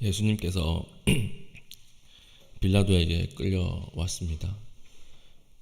예수님께서 빌라도에게 끌려왔습니다.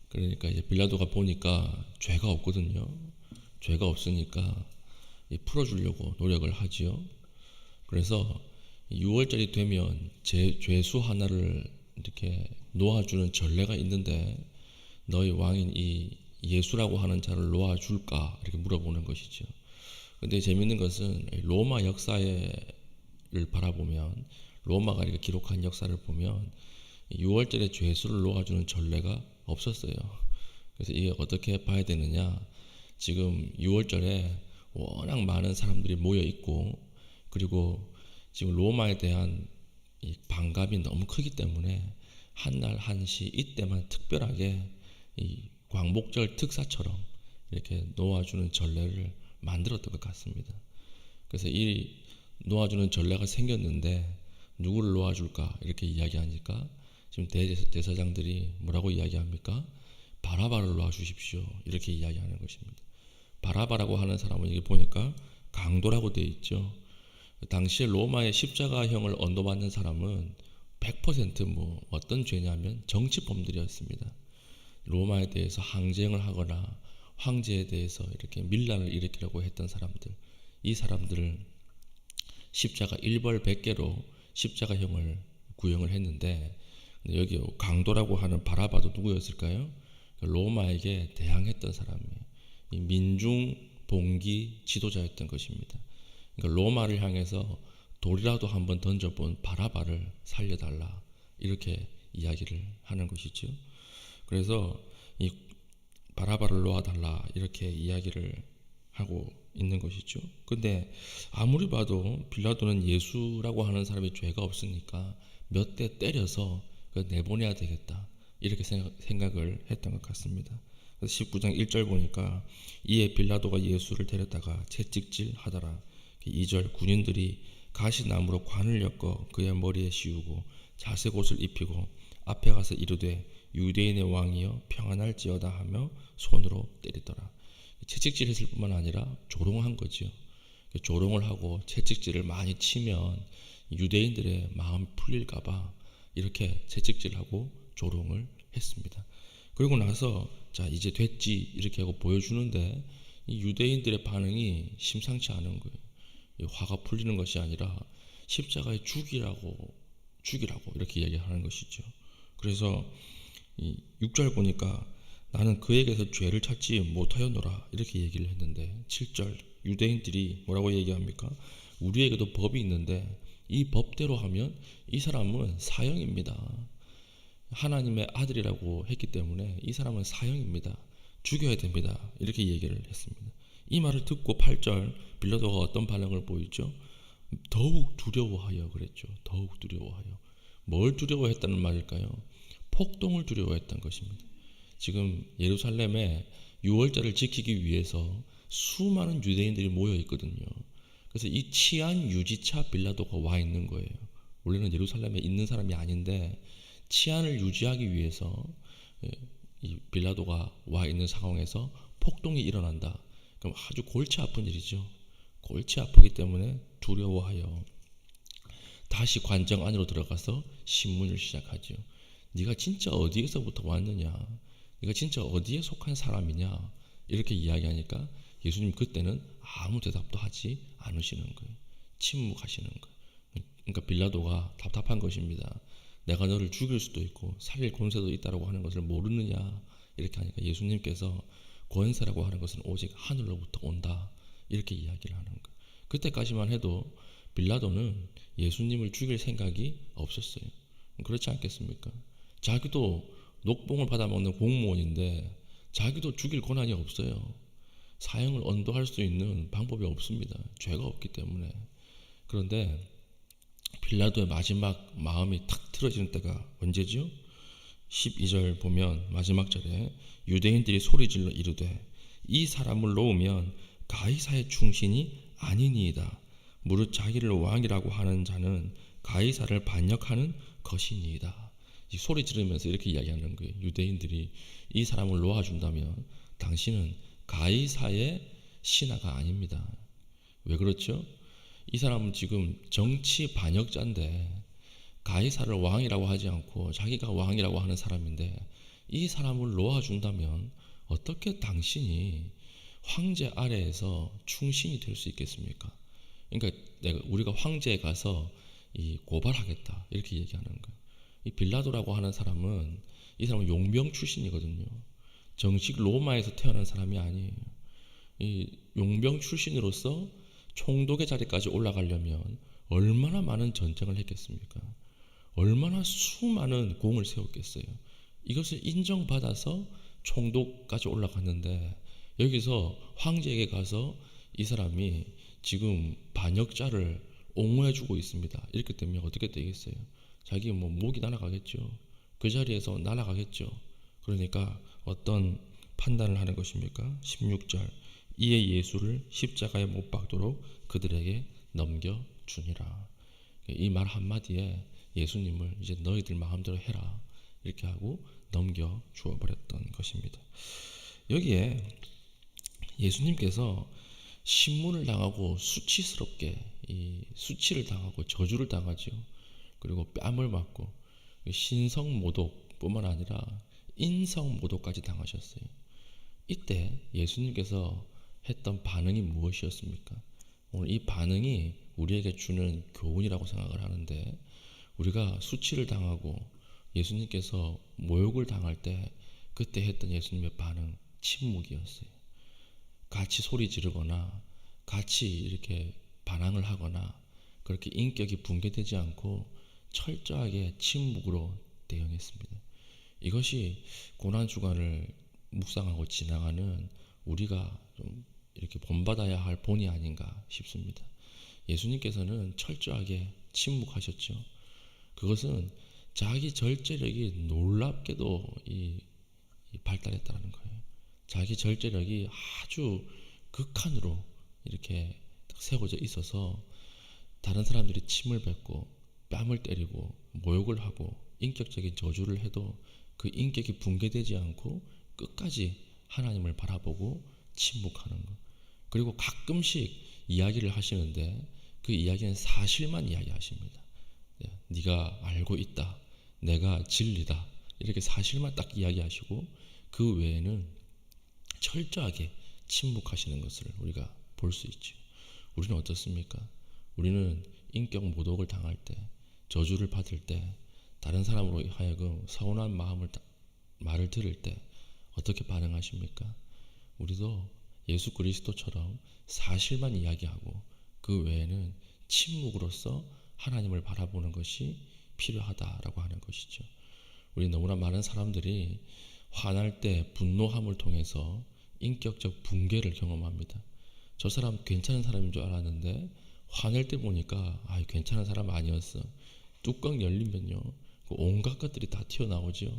그러니까 이제 빌라도가 보니까 죄가 없거든요. 죄가 없으니까 풀어주려고 노력을 하지요. 그래서 6월절이 되면 죄수 하나를 이렇게 놓아주는 전례가 있는데 너희 왕인 이 예수라고 하는 자를 놓아줄까 이렇게 물어보는 것이죠. 근데 재밌는 것은 로마 역사를 바라보면, 로마가 이렇게 기록한 역사를 보면 6월절에 죄수를 놓아주는 전례가 없었어요. 그래서 이게 어떻게 봐야 되느냐, 지금 6월절에 워낙 많은 사람들이 모여 있고, 그리고 지금 로마에 대한 이 반감이 너무 크기 때문에 한날 한시 이때만 특별하게 이 광복절 특사처럼 이렇게 놓아주는 전례를 만들었던 것 같습니다. 그래서 이 놓아주는 전례가 생겼는데 누구를 놓아줄까 이렇게 이야기하니까 지금 대제사장들이 뭐라고 이야기합니까? 바라바를 놓아주십시오 이렇게 이야기하는 것입니다. 바라바라고 하는 사람은 여기 보니까 강도라고 되어 있죠. 당시에 로마의 십자가형을 언도받는 사람은 100% 어떤 죄냐면 정치범들이었습니다. 로마에 대해서 항쟁을 하거나 황제에 대해서 이렇게 밀란을 일으키려고 했던 사람들, 이 사람들을 십자가 1벌 100개로 십자가형을 구형을 했는데, 여기 강도라고 하는 바라바도 누구였을까요? 로마에게 대항했던 사람이에요. 민중 봉기 지도자였던 것입니다. 그러니까 로마를 향해서 돌이라도 한번 던져본 바라바를 살려달라 이렇게 이야기를 하는 것이죠. 그래서 이 바라바를 놓아달라 이렇게 이야기를 하고 있는 것이죠. 근데 아무리 봐도 빌라도는 예수라고 하는 사람이 죄가 없으니까 몇 대 때려서 내보내야 되겠다 이렇게 생각을 했던 것 같습니다. 19장 1절 보니까 이에 빌라도가 예수를 데려다가 채찍질 하더라. 2절 군인들이 가시나무로 관을 엮어 그의 머리에 씌우고 자색 옷을 입히고 앞에 가서 이르되 유대인의 왕이여 평안할지어다 하며 손으로 때리더라. 채찍질 했을 뿐만 아니라 조롱한 거죠. 조롱을 하고 채찍질을 많이 치면 유대인들의 마음이 풀릴까봐 이렇게 채찍질하고 조롱을 했습니다. 그리고 나서 자 이제 됐지 이렇게 하고 보여주는데 이 유대인들의 반응이 심상치 않은 거예요. 화가 풀리는 것이 아니라 십자가에 죽이라고 이렇게 이야기하는 것이죠. 그래서 이 6절 보니까 나는 그에게서 죄를 찾지 못하였노라 이렇게 얘기를 했는데 7절 유대인들이 뭐라고 얘기합니까? 우리에게도 법이 있는데 이 법대로 하면 이 사람은 사형입니다. 하나님의 아들이라고 했기 때문에 이 사람은 사형입니다. 죽여야 됩니다. 이렇게 얘기를 했습니다. 이 말을 듣고 8절 빌라도가 어떤 반응을 보이죠? 더욱 두려워하여 그랬죠. 더욱 두려워하여. 뭘 두려워했다는 말일까요? 폭동을 두려워했던 것입니다. 지금 예루살렘에 6월절을 지키기 위해서 수많은 유대인들이 모여 있거든요. 그래서 이 치안 유지차 빌라도가 와 있는 거예요. 원래는 예루살렘에 있는 사람이 아닌데 치안을 유지하기 위해서 이 빌라도가 와 있는 상황에서 폭동이 일어난다. 그럼 아주 골치 아픈 일이죠. 골치 아프기 때문에 두려워하여 다시 관정 안으로 들어가서 신문을 시작하죠. 네가 진짜 어디에서부터 왔느냐? 네가 진짜 어디에 속한 사람이냐? 이렇게 이야기하니까 예수님 그때는 아무 대답도 하지 않으시는 거예요. 침묵하시는 거예요. 그러니까 빌라도가 답답한 것입니다. 내가 너를 죽일 수도 있고 살릴 권세도 있다고 하는 것을 모르느냐? 이렇게 하니까 예수님께서 권세라고 하는 것은 오직 하늘로부터 온다. 이렇게 이야기를 하는 거예요. 그때까지만 해도 빌라도는 예수님을 죽일 생각이 없었어요. 그렇지 않겠습니까? 자기도 녹봉을 받아먹는 공무원인데 자기도 죽일 권한이 없어요. 사형을 언도할 수 있는 방법이 없습니다. 죄가 없기 때문에. 그런데 빌라도의 마지막 마음이 탁 틀어지는 때가 언제죠? 12절 보면 마지막 절에 유대인들이 소리질러 이르되 이 사람을 놓으면 가이사의 충신이 아니니이다. 무릇 자기를 왕이라고 하는 자는 가이사를 반역하는 것이니이다. 이 소리 지르면서 이렇게 이야기하는 거예요. 유대인들이 이 사람을 놓아준다면 당신은 가이사의 신하가 아닙니다. 왜 그렇죠? 이 사람은 지금 정치 반역자인데 가이사를 왕이라고 하지 않고 자기가 왕이라고 하는 사람인데 이 사람을 놓아준다면 어떻게 당신이 황제 아래에서 충신이 될 수 있겠습니까? 그러니까 우리가 황제에 가서 이 고발하겠다 이렇게 얘기하는 거예요. 이 빌라도라고 하는 사람은 이 사람은 용병 출신이거든요. 정식 로마에서 태어난 사람이 아니에요. 이 용병 출신으로서 총독의 자리까지 올라가려면 얼마나 많은 전쟁을 했겠습니까? 얼마나 수많은 공을 세웠겠어요. 이것을 인정받아서 총독까지 올라갔는데 여기서 황제에게 가서 이 사람이 지금 반역자를 옹호해주고 있습니다. 이렇게 되면 어떻게 되겠어요? 자기 목이 날아가겠죠. 그 자리에서 날아가겠죠. 그러니까 어떤 판단을 하는 것입니까? 16절 이에 예수를 십자가에 못 박도록 그들에게 넘겨주니라. 이 말 한마디에 예수님을 이제 너희들 마음대로 해라 이렇게 하고 넘겨 주어 버렸던 것입니다. 여기에 예수님께서 신문을 당하고 수치스럽게 이 수치를 당하고 저주를 당하죠. 그리고 뺨을 맞고 신성모독뿐만 아니라 인성모독까지 당하셨어요. 이때 예수님께서 했던 반응이 무엇이었습니까? 오늘 이 반응이 우리에게 주는 교훈이라고 생각을 하는데 우리가 수치를 당하고 예수님께서 모욕을 당할 때 그때 했던 예수님의 반응 침묵이었어요. 같이 소리 지르거나 같이 이렇게 반항을 하거나 그렇게 인격이 붕괴되지 않고 철저하게 침묵으로 대응했습니다. 이것이 고난주간을 묵상하고 지나가는 우리가 좀 이렇게 본받아야 할 본이 아닌가 싶습니다. 예수님께서는 철저하게 침묵하셨죠. 그것은 자기 절제력이 놀랍게도 발달했다는 거예요. 자기 절제력이 아주 극한으로 이렇게 세워져 있어서 다른 사람들이 침을 뱉고 뺨을 때리고 모욕을 하고 인격적인 저주를 해도 그 인격이 붕괴되지 않고 끝까지 하나님을 바라보고 침묵하는 것. 그리고 가끔씩 이야기를 하시는데 그 이야기는 사실만 이야기하십니다. 네가 알고 있다. 내가 진리다. 이렇게 사실만 딱 이야기하시고 그 외에는 철저하게 침묵하시는 것을 우리가 볼 수 있죠. 우리는 어떻습니까? 우리는 인격 모독을 당할 때, 저주를 받을 때, 다른 사람으로 하여금 서운한 말을 들을 때 어떻게 반응하십니까? 우리도 예수 그리스도처럼 사실만 이야기하고 그 외에는 침묵으로써 하나님을 바라보는 것이 필요하다라고 하는 것이죠. 우리 너무나 많은 사람들이 화날 때 분노함을 통해서 인격적 붕괴를 경험합니다. 저 사람 괜찮은 사람인 줄 알았는데 화낼 때 보니까 괜찮은 사람 아니었어. 뚜껑 열리면요 그 온갖 것들이 다 튀어나오죠.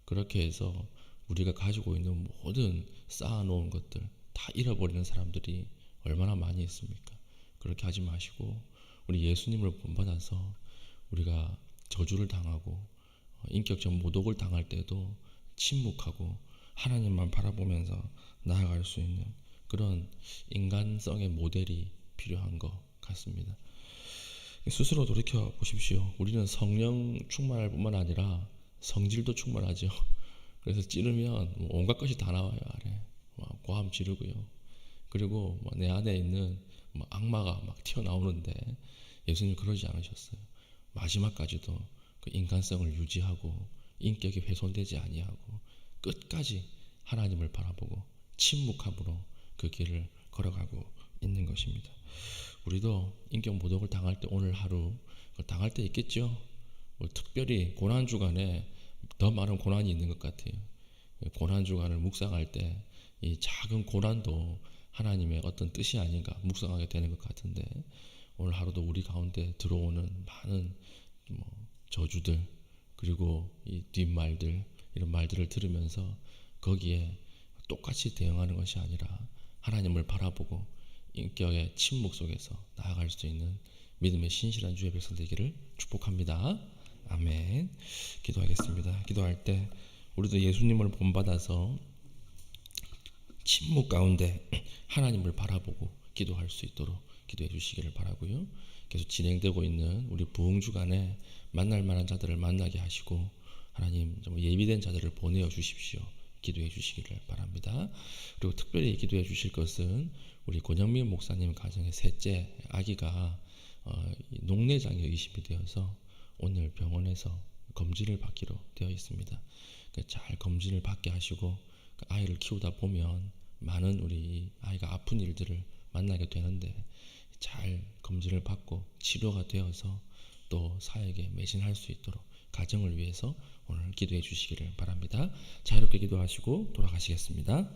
그렇게 해서 우리가 가지고 있는 모든 쌓아놓은 것들 다 잃어버리는 사람들이 얼마나 많이 있습니까? 그렇게 하지 마시고 우리 예수님을 본받아서 우리가 저주를 당하고 인격적 모독을 당할 때도 침묵하고 하나님만 바라보면서 나아갈 수 있는 그런 인간성의 모델이 필요한 것 같습니다. 스스로 돌이켜 보십시오. 우리는 성령 충만할 뿐만 아니라 성질도 충만하죠. 그래서 찌르면 온갖 것이 다 나와요. 아래 고함 지르고요. 그리고 내 안에 있는 악마가 막 튀어나오는데 예수님 그러지 않으셨어요. 마지막까지도 그 인간성을 유지하고 인격이 훼손되지 아니하고 끝까지 하나님을 바라보고 침묵함으로 그 길을 걸어가고 있는 것입니다. 우리도 인격 모독을 당할 때 오늘 하루 당할 때 있겠죠. 특별히 고난주간에 더 많은 고난이 있는 것 같아요. 고난주간을 묵상할 때 이 작은 고난도 하나님의 어떤 뜻이 아닌가 묵상하게 되는 것 같은데 오늘 하루도 우리 가운데 들어오는 많은 저주들 그리고 이 뒷말들 이런 말들을 들으면서 거기에 똑같이 대응하는 것이 아니라 하나님을 바라보고 인격의 침묵 속에서 나아갈 수 있는 믿음의 신실한 주의 백성 되기를 축복합니다. 아멘. 기도하겠습니다. 기도할 때 우리도 예수님을 본받아서 침묵 가운데 하나님을 바라보고 기도할 수 있도록 기도해 주시기를 바라고요. 계속 진행되고 있는 우리 부흥 주간에 만날 만한 자들을 만나게 하시고 하나님 좀 예비된 자들을 보내어 주십시오. 기도해 주시기를 바랍니다. 그리고 특별히 기도해 주실 것은 우리 권영민 목사님 가정의 셋째 아기가 녹내장에 의심이 되어서 오늘 병원에서 검진을 받기로 되어 있습니다. 잘 검진을 받게 하시고 아이를 키우다 보면 많은 우리 아이가 아픈 일들을 만나게 되는데 잘 검진을 받고 치료가 되어서 또 사역에 매진할 수 있도록 가정을 위해서 오늘 기도해 주시기를 바랍니다. 자유롭게 기도하시고 돌아가시겠습니다.